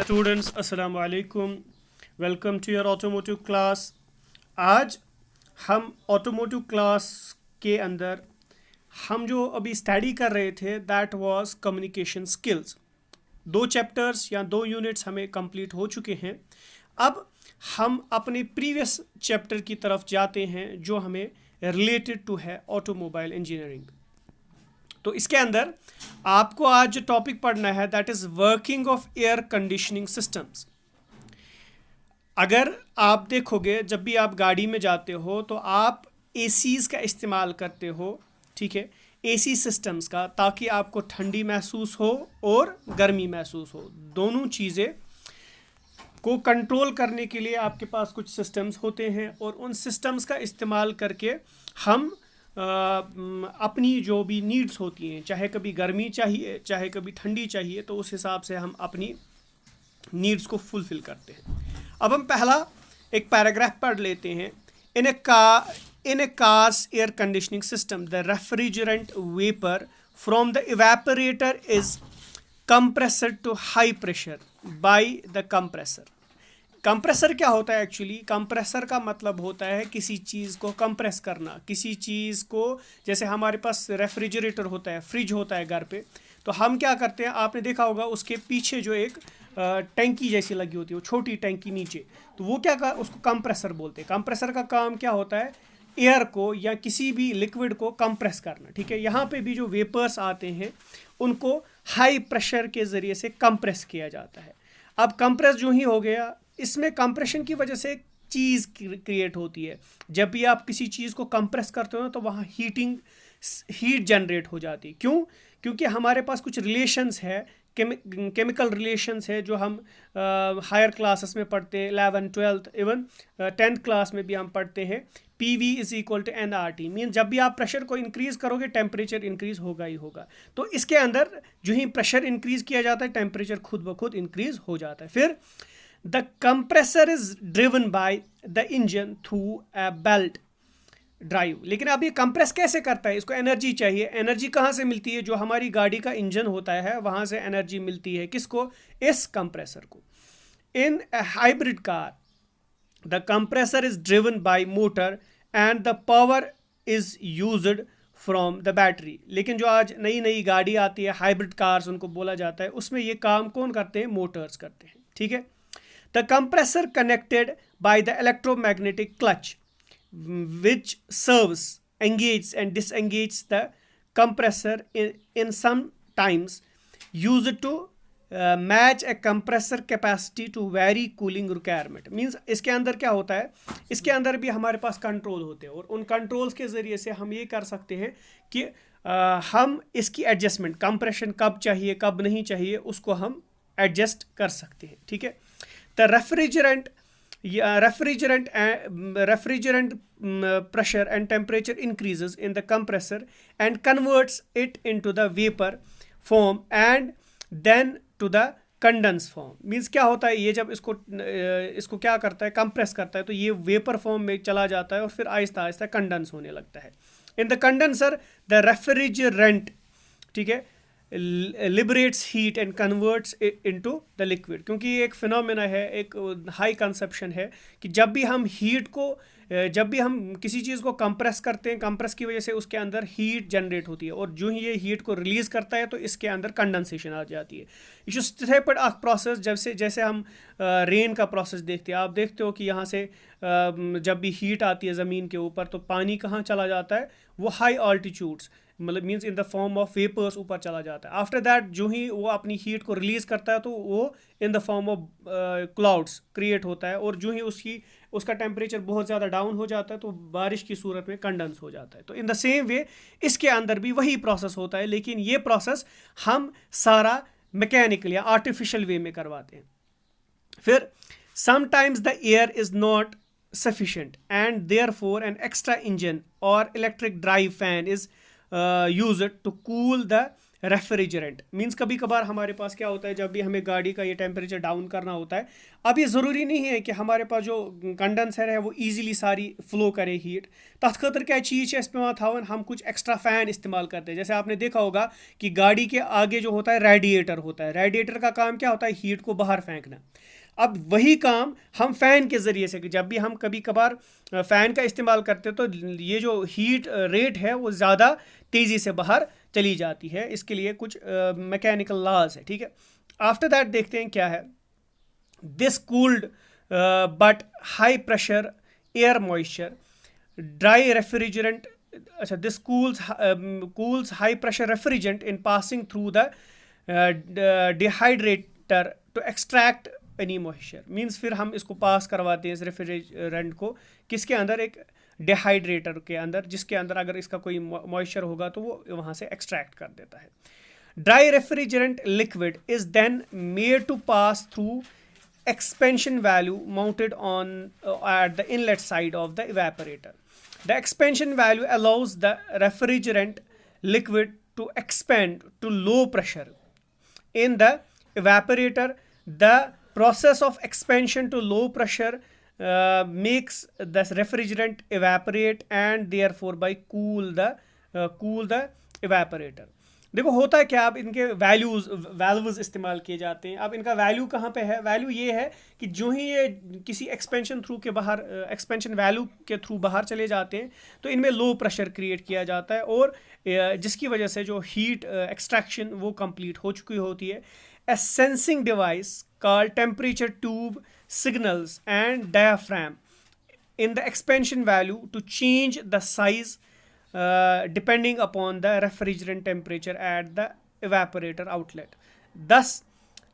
Students अस्सलाम वालेकुम, welcome to your automotive class. आज हम ऑटोमोटिव क्लास के अंदर हम जो अभी स्टडी कर रहे थे that was communication skills. 2 chapters या 2 यूनिट्स हमें कंप्लीट हो चुके हैं। अब हम अपने प्रीवियस चैप्टर की तरफ जाते हैं जो हमें रिलेटेड टू है ऑटोमोबाइल इंजीनियरिंग। तो इसके अंदर आपको आज जो टॉपिक पढ़ना है that is working of air conditioning systems. अगर आप देखोगे जब भी आप गाड़ी में जाते हो तो आप एसीज़ का इस्तेमाल करते हो, ठीक है, एसी सिस्टम्स का, ताकि आपको ठंडी महसूस हो और गर्मी महसूस हो। दोनों चीज़ें को कंट्रोल करने के लिए आपके पास कुछ सिस्टम्स होते हैं और उन सिस्टम्स का इस्तेमाल करके हम अपनी जो भी नीड्स होती हैं, चाहे कभी गर्मी चाहिए चाहे कभी ठंडी चाहिए, तो उस हिसाब से हम अपनी नीड्स को फुलफ़िल करते हैं। अब हम पहला एक पैराग्राफ पढ़ लेते हैं। In a car's air conditioning system the refrigerant vapour from the evaporator is compressor to high pressure by the compressor. Compressor क्या होता है? एक्चुअली कंप्रेसर का मतलब होता है किसी चीज़ को कंप्रेस करना, किसी चीज़ को, जैसे हमारे पास रेफ्रिजरेटर होता है, फ्रिज होता है घर पे, तो हम क्या करते हैं, आपने देखा होगा उसके पीछे जो एक टैंकी जैसी लगी होती है, वो छोटी टैंकी नीचे, तो वो उसको कंप्रेसर बोलते हैं। कंप्रेसर का काम क्या होता है? एयर को या किसी भी लिक्विड को कंप्रेस करना, ठीक है। यहाँ पे भी जो वेपर्स आते हैं उनको हाई प्रेशर के ज़रिए से कंप्रेस किया जाता है। अब कंप्रेस जो ही हो गया, इसमें कंप्रेशन की वजह से एक चीज़ क्रिएट होती है। जब भी आप किसी चीज़ को कंप्रेस करते हो तो वहाँ हीट जनरेट हो जाती है। क्यों? क्योंकि हमारे पास कुछ रिलेशंस है, केमिकल रिलेशंस है जो हम हायर क्लासेस में पढ़ते हैं, 11th 12th even 10th class में भी हम पढ़ते हैं। PV is equal to nRT, mean जब भी आप प्रेशर को इंक्रीज़ करोगे टेम्परेचर इंक्रीज़ होगा ही होगा। तो इसके अंदर जो ही प्रेशर इंक्रीज़ किया जाता है टेम्परेचर खुद ब खुद इंक्रीज़ हो जाता है। फिर the compressor is driven by the engine through a belt drive. लेकिन अब ये कंप्रेस कैसे करता है? इसको एनर्जी चाहिए। एनर्जी कहाँ से मिलती है? जो हमारी गाड़ी का इंजन होता है वहाँ से एनर्जी मिलती है। किसको? इस कंप्रेसर को। In a hybrid car the compressor is driven by motor and the power is used from the battery. लेकिन जो आज नई नई गाड़ी आती है, हाइब्रिड कार्स उनको बोला जाता है, उसमें ये काम कौन करते हैं? मोटर्स करते हैं, ठीक है। The compressor connected by the electromagnetic clutch which serves engage and disengage the compressor in some times used to match a compressor capacity to vary cooling requirement। Means इसके अंदर क्या होता है? इसके अंदर भी हमारे पास कंट्रोल होते हैं और उन कंट्रोल्स के ज़रिए से हम ये कर सकते हैं कि हम इसकी एडजस्टमेंट, कंप्रेशन कब चाहिए कब नहीं चाहिए, उसको हम एडजस्ट कर सकते हैं, ठीक है। The refrigerant pressure and temperature increases in the compressor and converts it into the vapor form and then to the condense form. Means क्या होता है? ये जब इसको क्या करता है? कंप्रेस करता है, तो ये वेपर फॉर्म में चला जाता है और फिर आहिस्ता आहिस्ता कंडेंस होने लगता है। In the condenser the refrigerant, ठीक है, liberates heat and converts into the liquid. क्योंकि ये एक फिनोमेना है, एक हाई कंसेप्शन है कि जब भी हम हीट को, जब भी हम किसी चीज़ को कंप्रेस करते हैं, कंप्रेस की वजह से उसके अंदर हीट जनरेट होती है और जो ही ये हीट को रिलीज़ करता है तो इसके अंदर कंडेंसेशन आ जाती है। ये जो स्टेप प्रोसेस, जैसे हम रेन का प्रोसेस देखते हैं, आप देखते हो कि यहाँ से जब भी हीट आती है ज़मीन के ऊपर तो पानी कहाँ चला जाता है? वो हाई ऑल्टीट्यूड्स, मतलब means in the form of vapours ऊपर चला जाता है। आफ्टर दैट जो ही वो अपनी हीट को रिलीज़ करता है तो वो इन the form of clouds create होता है और जो ही उसका टेम्परेचर बहुत ज़्यादा डाउन हो जाता है तो बारिश की सूरत में कंडेंस हो जाता है। तो इन द सेम वे इसके अंदर भी वही प्रोसेस होता है, लेकिन ये प्रोसेस हम सारा मैकेनिकल या आर्टिफिशियल वे में करवाते हैं। फिर sometimes the air is not sufficient and therefore an extra engine or electric drive fan is used to cool the refrigerant means कभी कभार हमारे पास क्या होता है, जब भी हमें गाड़ी का ये टेम्परेचर डाउन करना होता है, अब ये ज़रूरी नहीं है कि हमारे पास जो कंडेंसर है वो ईजिली सारी फ्लो करे हीट। तथ खतर क्या चीज़ है पेवान थवन, हम कुछ एक्स्ट्रा फ़ैन इस्तेमाल करते हैं। जैसे आपने देखा होगा कि गाड़ी के आगे जो होता है रेडिएटर होता है, रेडिएटर का काम क्या होता है, हीट को बाहर फेंकना। अब वही काम हम फ़ैन के ज़रिए से, जब भी हम कभी कभार फ़ैन का इस्तेमाल करते हैं तो ये जो हीट रेट है वो ज़्यादा तेज़ी से बाहर चली जाती है। इसके लिए कुछ मैकेनिकल लॉज है, ठीक है। आफ्टर दैट देखते हैं क्या है, this cooled but high pressure air moisture dry refrigerant, अच्छा this cools high pressure refrigerant in passing through the dehydrator to extract any moisture. Means फिर हम इसको पास करवाते हैं इस रेफ्रिजरेंट को किसके अंदर, एक डिहाइड्रेटर के अंदर, जिसके अंदर अगर इसका कोई मॉइस्चर होगा तो वो वहाँ से एक्सट्रैक्ट कर देता है। Dry refrigerant liquid is then made to pass through expansion valve mounted on at the inlet side of the evaporator. The expansion valve allows the refrigerant liquid to expand to low pressure in the evaporator. The process of expansion to low pressure makes the refrigerant evaporate and therefore by cool the evaporator. देखो होता है क्या, अब इनके values इस्तेमाल किए जाते हैं। अब इनका वैल्यू कहाँ पे है, वैल्यू ये है कि जो ही ये किसी एक्सपेंशन थ्रू के बाहर, एक्सपेंशन वैल्यू के थ्रू बाहर चले जाते हैं तो इनमें लो प्रेशर क्रिएट किया जाता है और जिसकी वजह से जो हीट एक्सट्रैक्शन वो कंप्लीट हो चुकी होती है। A sensing device called temperature tube signals and diaphragm in the expansion value to change the size depending upon the refrigerant temperature at the evaporator outlet, thus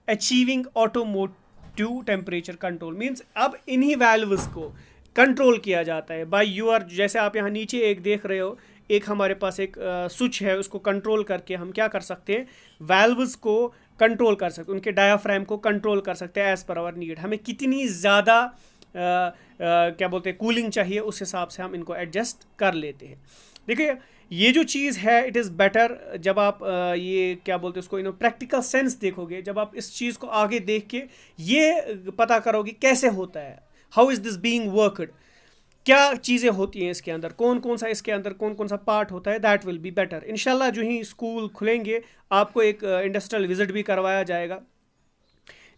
achieving automotive temperature control. Means अब इन्हीं valves को control किया जाता है bye यूआर। जैसे आप यहाँ नीचे एक देख रहे हो, एक हमारे पास एक स्विच है, उसको कंट्रोल करके हम क्या कर सकते हैं, वैल्व्स को कंट्रोल कर सकते हैं, उनके डायाफ्राम को कंट्रोल कर सकते हैं एज पर आवर नीड। हमें कितनी ज़्यादा क्या बोलते हैं कूलिंग चाहिए, उस हिसाब से हम इनको एडजस्ट कर लेते हैं। देखिए ये जो चीज़ है इट इज़ बेटर जब आप ये क्या बोलते हैं उसको प्रैक्टिकल सेंस देखोगे, जब आप इस चीज़ को आगे देख के ये पता करोगे कैसे होता है, how is this being worked, क्या चीज़ें होती हैं इसके अंदर, कौन कौन सा इसके अंदर कौन कौन सा पार्ट होता है, दैट विल बी बेटर। इंशाल्लाह जो ही स्कूल खुलेंगे आपको एक इंडस्ट्रियल विजिट भी करवाया जाएगा।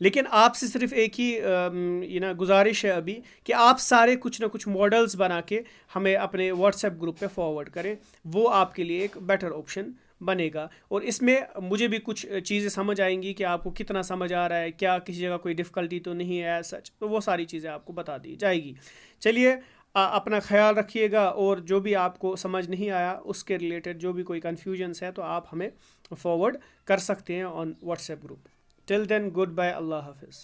लेकिन आपसे सिर्फ एक ही गुजारिश है अभी कि आप सारे कुछ ना कुछ मॉडल्स बना के हमें अपने व्हाट्सएप ग्रुप पे फॉरवर्ड करें, वो आपके लिए एक बेटर ऑप्शन बनेगा। और इसमें मुझे भी कुछ चीज़ें समझ आएंगी कि आपको कितना समझ आ रहा है, क्या किसी जगह कोई डिफ़िकल्टी तो नहीं है सच, तो वो सारी चीज़ें आपको बता दी जाएगी। चलिए अपना ख्याल रखिएगा, और जो भी आपको समझ नहीं आया उसके रिलेटेड जो भी कोई कन्फ्यूजन्स है तो आप हमें फॉरवर्ड कर सकते हैं on WhatsApp group. Till then, goodbye, Allah Hafiz.